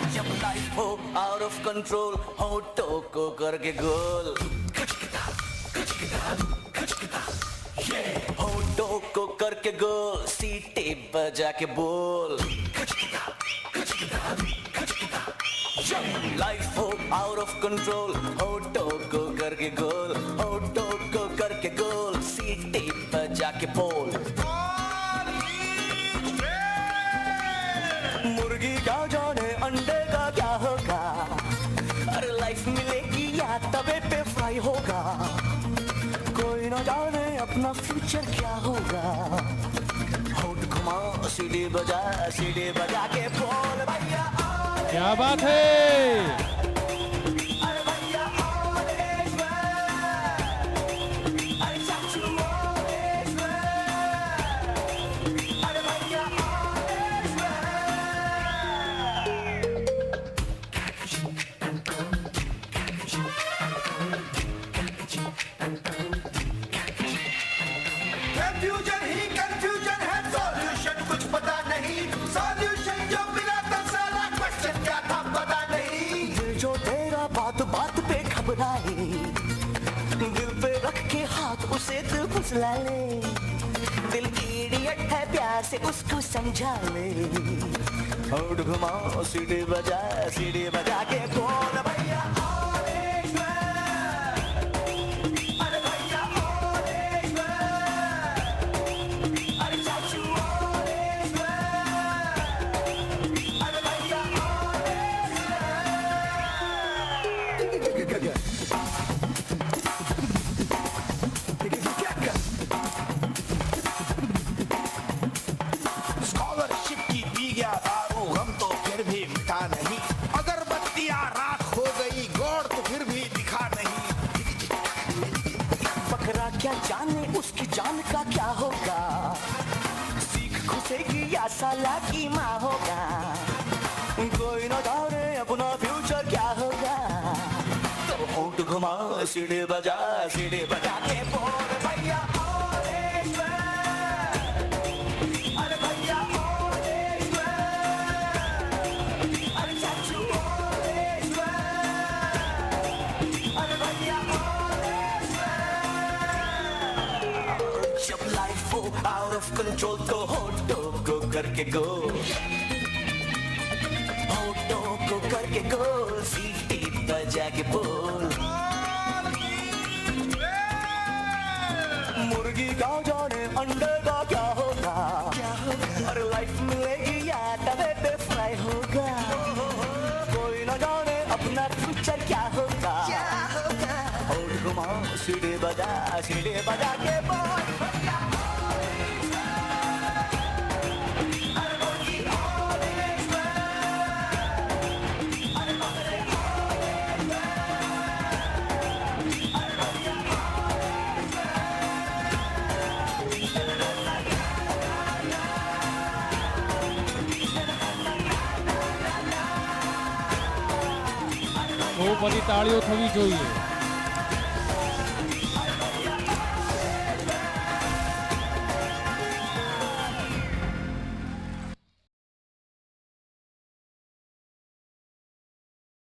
Out of control होठों को करके गोल होठों को करके गोल सीटे बजा के बोल लाइफ हो आउट ऑफ कंट्रोल होठों को करके गोल होठों को करके गोल सीटे बजा के बोल मुर्गी क्या जाने अंडे का क्या होगा अरे लाइफ मिलेगी या तवे पे फ्राई होगा कोई ना जाने अपना फ्यूचर क्या होगा होठ घुमा सीढ़ी बजा के बोल भैया क्या बात है कंफ्यूजन ही कंफ्यूजन है सॉल्यूशन कुछ पता नहीं सॉल्यूशन जो बिना तो सारा क्वेश्चन क्या था पता नहीं दिल जो तेरा बात बात पे घबराए दिल पे रख के हाथ उसे दिल फुसला ले दिल इडियट है प्यार से उसको समझा ले होठ घुमा सीढ़ी बजा के बोल भैया स्कॉलरशिप की पी गया दारू हम तो फिर भी मिटा नहीं अगरबत्तियां राख हो गई गौर तो फिर भी दिखा नहीं बकरा क्या जाने उसकी जान का क्या होगा सीख घुसेगी या साला की माँ होगा कोई न जाने अपना फ्यूचर क्या होगा तो होठ घुमा सीढ़ी बजा के बोल भैया अरे भैया अरे चाचू अरे भैया जब लाइफ हो आउट ऑफ कंट्रोल तो होठों को करके गो होठों को करके गो सीटी बजा के बोल मुर्गी का जाने अंडे का क्या होगा और लाइफ मिलेगी या तवे पे फ्राई होगा कोई न जाने अपना फ्यूचर क्या होगा होठ घुमा सीढ़ी बजा के बोल બહુ બધી તાળીઓ થવી જોઈએ.